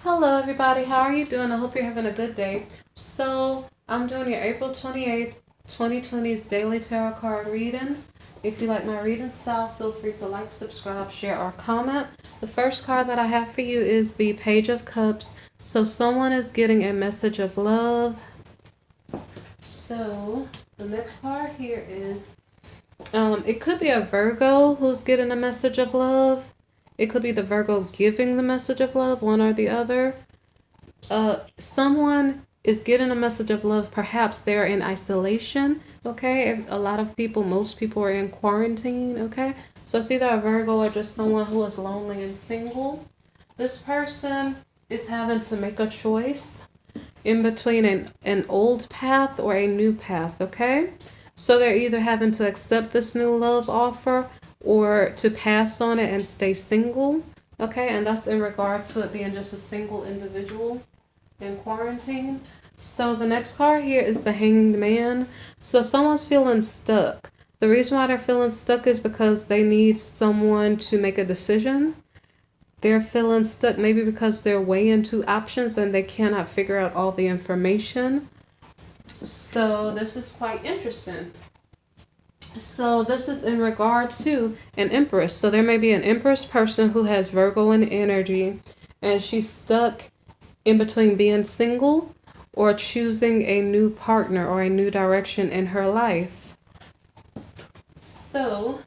Hello everybody, how are you doing? I hope you're having a good day. So, I'm doing your April 28th, 2020's daily tarot card reading. If you like my reading style, feel free to like, subscribe, share, or comment. The first card that I have for you is the Page of Cups. So, someone is getting a message of love. So, the next card here is, it could be a Virgo who's getting a message of love. It could be the Virgo giving the message of love, one or the other. Someone is getting a message of love. Perhaps they're in isolation. Okay, a lot of people, most people are in quarantine. Okay, so it's either a Virgo or just someone who is lonely and single. This person is having to make a choice in between an old path or a new path. Okay, so they're either having to accept this new love offer or to pass on it and stay single. Okay, and that's in regard to it being just a single individual in quarantine. So the next card here is the Hanged Man. So someone's feeling stuck. The reason why they're feeling stuck is because they need someone to make a decision. They're feeling stuck maybe because they're weighing two options and they cannot figure out all the information. So this is quite interesting. So this is in regard to an Empress. So there may be an Empress person who has Virgo in energy and she's stuck in between being single or choosing a new partner or a new direction in her life. So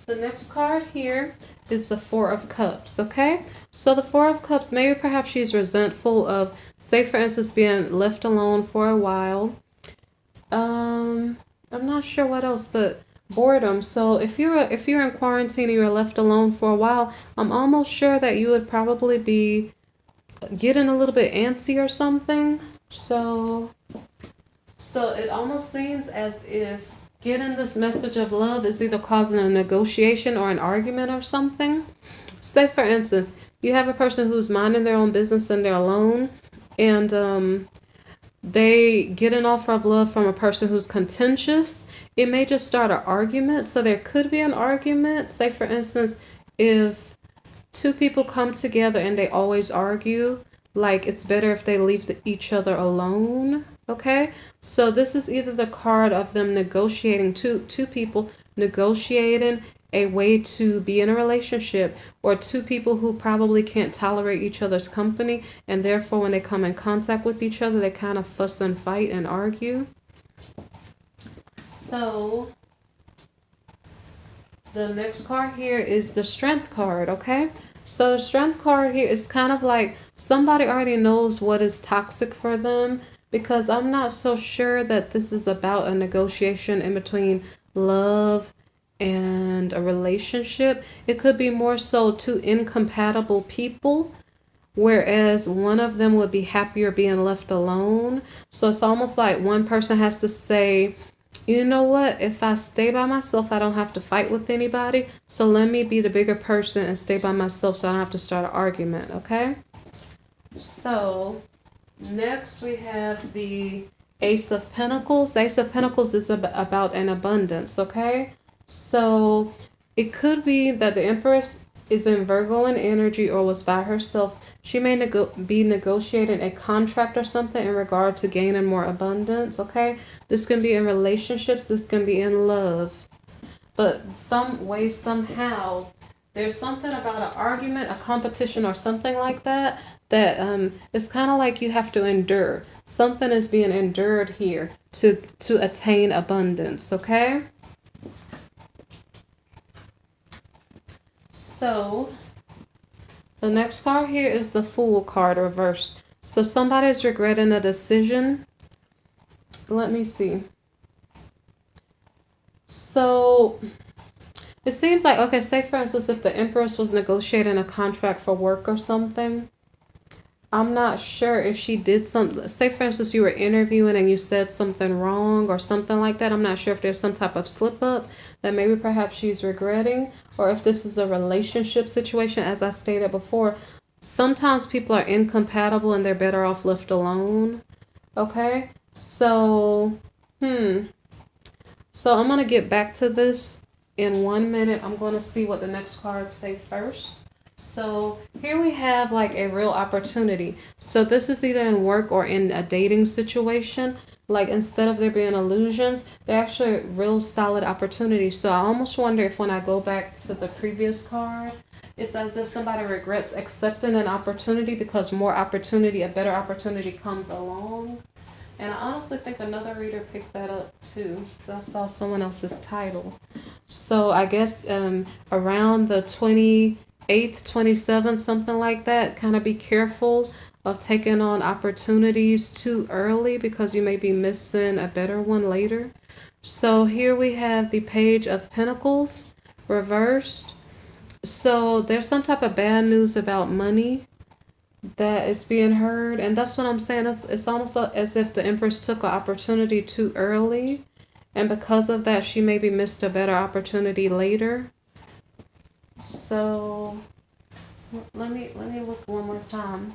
the next card here is the Four of Cups. Okay, so the Four of Cups, maybe perhaps she's resentful of, say for instance, being left alone for a while. I'm not sure what else, but boredom. So if you're in quarantine and you're left alone for a while, I'm almost sure that you would probably be getting a little bit antsy or something. So it almost seems as if getting this message of love is either causing a negotiation or an argument or something. Say for instance, you have a person who's minding their own business and they're alone, and they get an offer of love from a person who's contentious. It may just start an argument. So there could be an argument. Say for instance, if two people come together and they always argue, like it's better if they leave each other alone. Okay, so this is either the card of them negotiating, two people negotiating a way to be in a relationship, or two people who probably can't tolerate each other's company, and therefore when they come in contact with each other, they kind of fuss and fight and argue. So the next card here is the Strength card. Okay, so the Strength card here is kind of like somebody already knows what is toxic for them, because I'm not so sure that this is about a negotiation in between love and a relationship. It could be more so two incompatible people, whereas one of them would be happier being left alone. So it's almost like one person has to say, you know what, if I stay by myself, I don't have to fight with anybody. So let me be the bigger person and stay by myself so I don't have to start an argument, okay? So next we have the Ace of Pentacles. The Ace of Pentacles is about an abundance, okay? So it could be that the Empress is in Virgo in energy or was by herself. She may be negotiating a contract or something in regard to gaining more abundance, okay? This can be in relationships. This can be in love. But some way, somehow, there's something about an argument, a competition, or something like that, that it's kind of like you have to endure. Something is being endured here to attain abundance, okay? So the next card here is the Fool card reversed. So somebody's regretting a decision. Let me see. So it seems like, okay, say for instance, if the Empress was negotiating a contract for work or something, I'm not sure if she did something. Say for instance, you were interviewing and you said something wrong or something like that. I'm not sure if there's some type of slip up that maybe perhaps she's regretting, or if this is a relationship situation. As I stated before, sometimes people are incompatible and they're better off left alone. Okay, so so I'm gonna get back to this in 1 minute. I'm going to see what the next cards say first. So here we have like a real opportunity. So this is either in work or in a dating situation. Like instead of there being illusions, they're actually real solid opportunities. So I almost wonder if when I go back to the previous card, it's as if somebody regrets accepting an opportunity because more opportunity, a better opportunity comes along. And I honestly think another reader picked that up too. I saw someone else's title. So I guess around the 28th, 27th, something like that, kind of be careful of taking on opportunities too early because you may be missing a better one later. So here we have the Page of Pentacles reversed. So there's some type of bad news about money that is being heard, and that's what I'm saying. It's almost as if the Empress took an opportunity too early, and because of that she maybe missed a better opportunity later. So let me look one more time.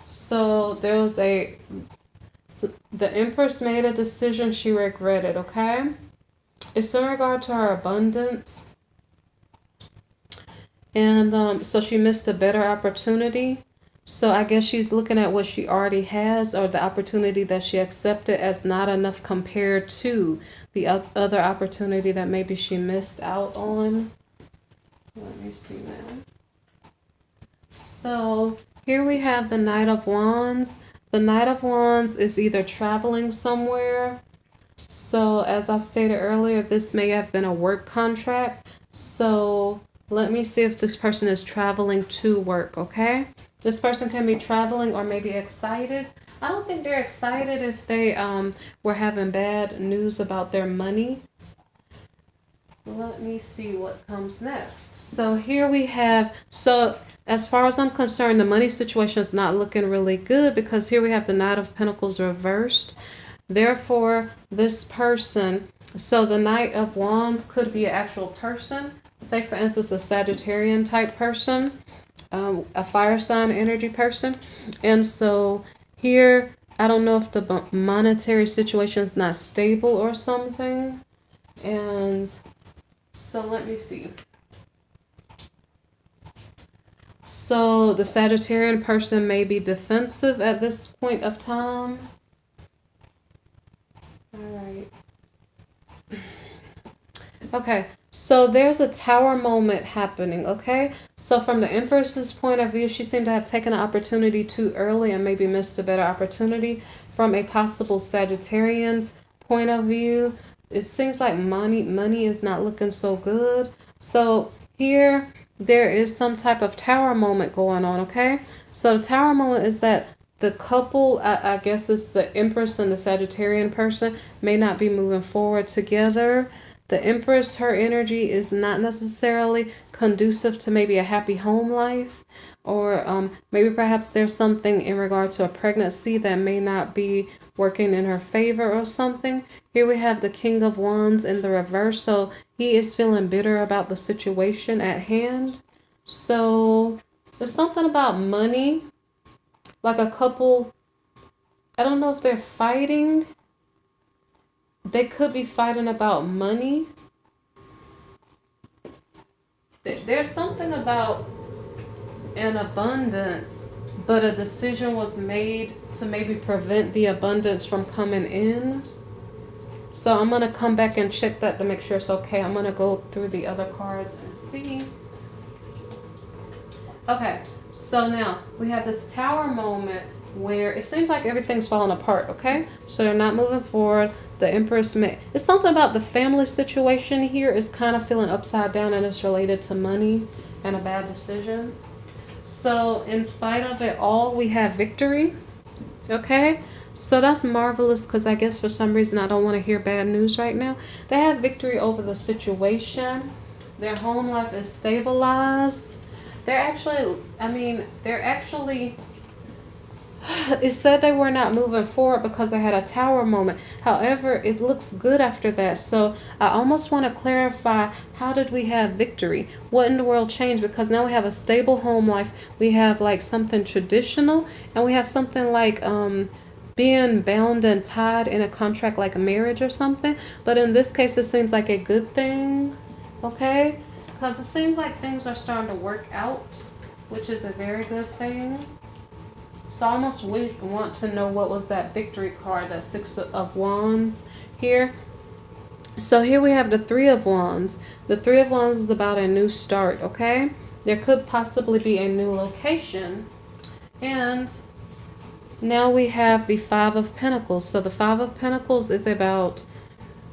So there was the Empress made a decision she regretted, okay? It's in regard to her abundance. And so she missed a better opportunity. So I guess she's looking at what she already has or the opportunity that she accepted as not enough compared to the other opportunity that maybe she missed out on. Let me see now. So here we have the Knight of Wands. The Knight of Wands is either traveling somewhere. So as I stated earlier, this may have been a work contract. So let me see if this person is traveling to work, okay? This person can be traveling or maybe excited. I don't think they're excited if they were having bad news about their money. Let me see what comes next. So here we have, so as far as I'm concerned, the money situation is not looking really good because here we have the Knight of Pentacles reversed. Therefore, this person, so the Knight of Wands could be an actual person. Say, for instance, a Sagittarian type person, a fire sign energy person. And so here, I don't know if the monetary situation is not stable or something. And so let me see. So the Sagittarian person may be defensive at this point of time. All right. Okay, so there's a tower moment happening, okay? So from the Empress's point of view, she seemed to have taken an opportunity too early and maybe missed a better opportunity. From a possible Sagittarian's point of view, it seems like money is not looking so good. So here, there is some type of tower moment going on, okay? So the tower moment is that the couple, I guess it's the Empress and the Sagittarian person, may not be moving forward together. The Empress, her energy is not necessarily conducive to maybe a happy home life, or maybe perhaps there's something in regard to a pregnancy that may not be working in her favor or something. Here we have the King of Wands in the reverse, so he is feeling bitter about the situation at hand. So there's something about money, like a couple, I don't know if they're fighting. They could be fighting about money. There's something about an abundance, but a decision was made to maybe prevent the abundance from coming in. So I'm going to come back and check that to make sure it's okay. I'm going to go through the other cards and see. Okay, so now we have this tower moment where it seems like everything's falling apart, okay? So they're not moving forward. The Empress it's something about the family situation here is kind of feeling upside down, and it's related to money and a bad decision. So in spite of it all, we have victory, okay? So that's marvelous because I guess for some reason I don't want to hear bad news right now. They have victory over the situation. Their home life is stabilized. They're actually, it said they were not moving forward because they had a tower moment. However, it looks good after that. So I almost want to clarify, how did we have victory? What in the world changed? Because now we have a stable home life. We have like something traditional, and we have something like being bound and tied in a contract like a marriage or something. But in this case, it seems like a good thing, okay? Because it seems like things are starting to work out. which is a very good thing. So I almost want to know what was that victory card, that Six of Wands here. So here we have the Three of Wands. The Three of Wands is about a new start, okay? There could possibly be a new location. And now we have the Five of Pentacles. So the Five of Pentacles is about,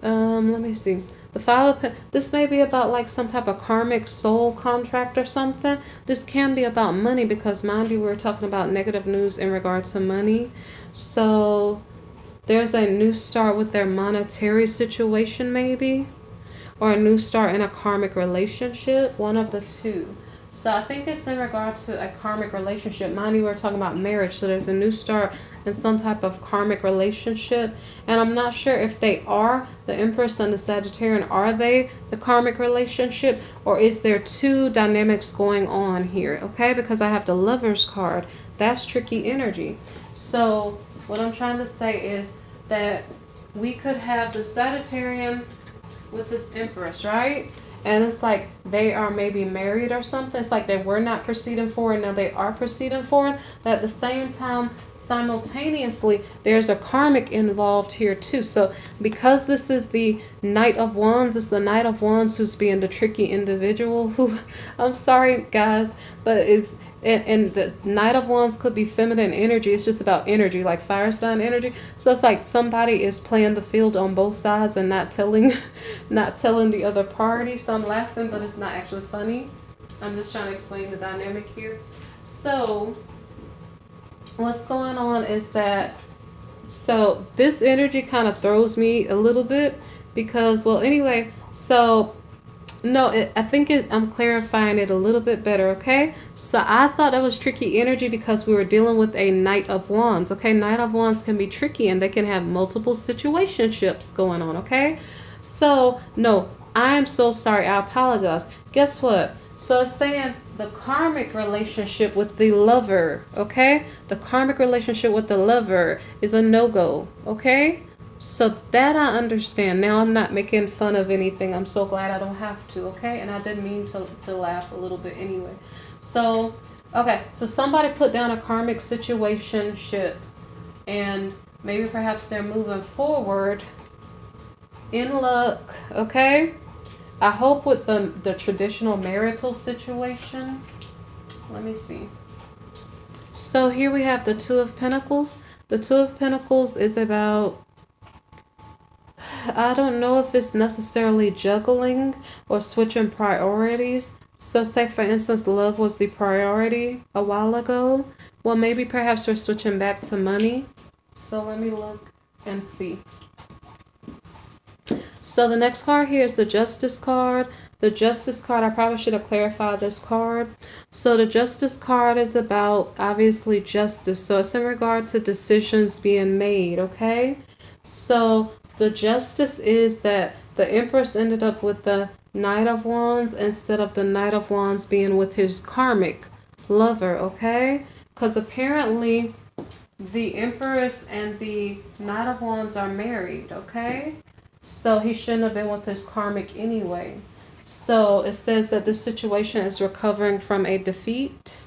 let me see. The this may be about like some type of karmic soul contract or something. This can be about money because, mind you, we're talking about negative news in regards to money. So there's a new start with their monetary situation maybe, or a new start in a karmic relationship, one of the two. So I think it's in regard to a karmic relationship. Mind you, we're talking about marriage. So there's a new start in some type of karmic relationship. And I'm not sure if they are, the Empress and the Sagittarian, are they the karmic relationship? Or is there two dynamics going on here? Okay, because I have the Lover's card. That's tricky energy. So what I'm trying to say is that we could have the Sagittarian with this Empress, right? And it's like they are maybe married or something. It's like they were not proceeding forward, now they are proceeding forward. But at the same time, simultaneously, there's a karmic involved here too. So because this is the Knight of Wands, it's the Knight of Wands who's being the tricky individual who, I'm sorry guys, but is, and the Knight of Wands could be feminine energy. It's just about energy, like fire sign energy. So it's like somebody is playing the field on both sides and not telling the other party. So I'm laughing, but it's not actually funny. I'm just trying to explain the dynamic here. So what's going on is that, so this energy kind of throws me a little bit because, well, anyway, so no, I think I'm clarifying it a little bit better, okay? So I thought that was tricky energy because we were dealing with a Knight of Wands, okay? Knight of Wands can be tricky and they can have multiple situationships going on, okay? So, no, I am so sorry. I apologize. Guess what? So it's saying the karmic relationship with the lover, okay? The karmic relationship with the lover is a no-go, okay? So that I understand. Now I'm not making fun of anything. I'm so glad I don't have to, okay? And I didn't mean to laugh a little bit anyway. So, okay. So somebody put down a karmic situationship and maybe perhaps they're moving forward in luck, okay? I hope with the traditional marital situation. Let me see. So here we have the Two of Pentacles. The Two of Pentacles is about, I don't know if it's necessarily juggling or switching priorities. So say for instance, love was the priority a while ago. Well, maybe perhaps we're switching back to money. So let me look and see. So the next card here is the Justice card. The Justice card, I probably should have clarified this card. So the Justice card is about, obviously, justice. So it's in regard to decisions being made, okay? So the Justice is that the Empress ended up with the Knight of Wands instead of the Knight of Wands being with his karmic lover, okay? Because apparently the Empress and the Knight of Wands are married, okay? So he shouldn't have been with his karmic anyway. So it says that this situation is recovering from a defeat.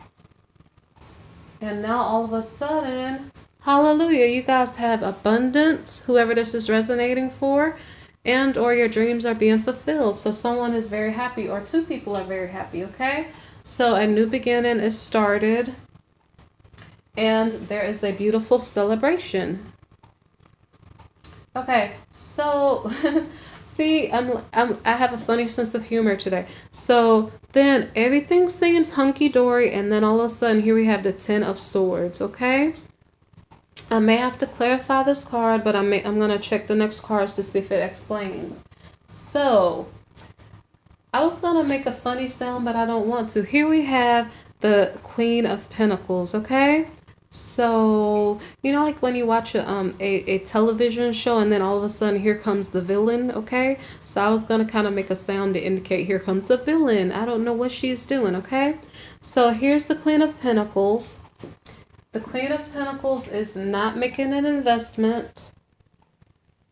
And now all of a sudden, hallelujah, you guys have abundance, whoever this is resonating for, and or your dreams are being fulfilled. So someone is very happy, or two people are very happy, okay? So a new beginning is started, and there is a beautiful celebration. Okay, so see, I have a funny sense of humor today. So then everything seems hunky-dory, and then all of a sudden here we have the Ten of Swords, okay? I may have to clarify this card, but I'm going to check the next cards to see if it explains. So I was going to make a funny sound, but I don't want to. Here we have the Queen of Pentacles, okay? So, you know, like when you watch a television show and then all of a sudden here comes the villain, okay? So I was going to kind of make a sound to indicate here comes the villain. I don't know what she's doing, okay? So here's the Queen of Pentacles. The Queen of Pentacles is not making an investment.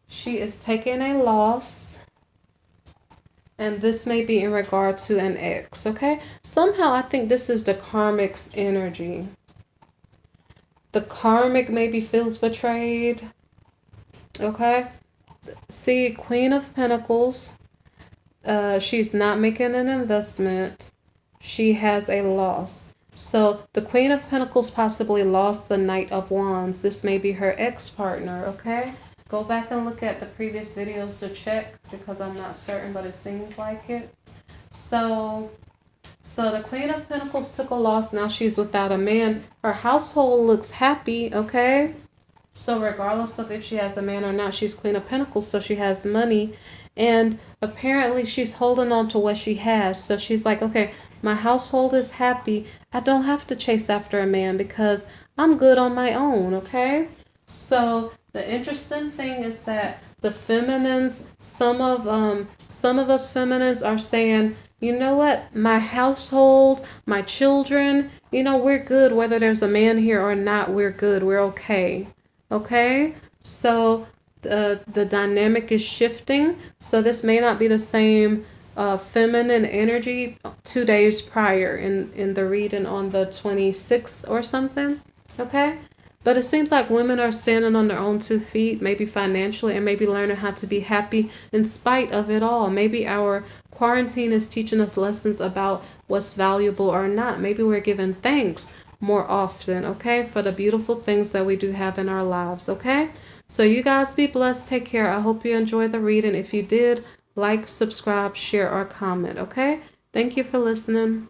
She is taking a loss. And this may be in regard to an ex, okay? Somehow I think this is the karmic's energy. The karmic maybe feels betrayed, okay? See, Queen of Pentacles. She's not making an investment. She has a loss. So the Queen of Pentacles possibly lost the Knight of Wands. This may be her ex-partner, okay? Go back and look at the previous videos to check because I'm not certain, but it seems like it. So the Queen of Pentacles took a loss. Now she's without a man. Her household looks happy, okay? So regardless of if she has a man or not, she's Queen of Pentacles, so she has money. And apparently she's holding on to what she has. So she's like, okay, my household is happy. I don't have to chase after a man because I'm good on my own, okay? So the interesting thing is that the feminines, some of us feminines are saying, you know what, my household, my children, you know, we're good whether there's a man here or not. We're good. We're okay. Okay? So the dynamic is shifting. So this may not be the same feminine energy 2 days prior in the reading on the 26th or something. Okay? But it seems like women are standing on their own 2 feet, maybe financially, and maybe learning how to be happy in spite of it all. Maybe our quarantine is teaching us lessons about what's valuable or not. Maybe we're giving thanks more often, okay, for the beautiful things that we do have in our lives, okay? So you guys be blessed. Take care. I hope you enjoyed the reading. If you did, like, subscribe, share, or comment, okay? Thank you for listening.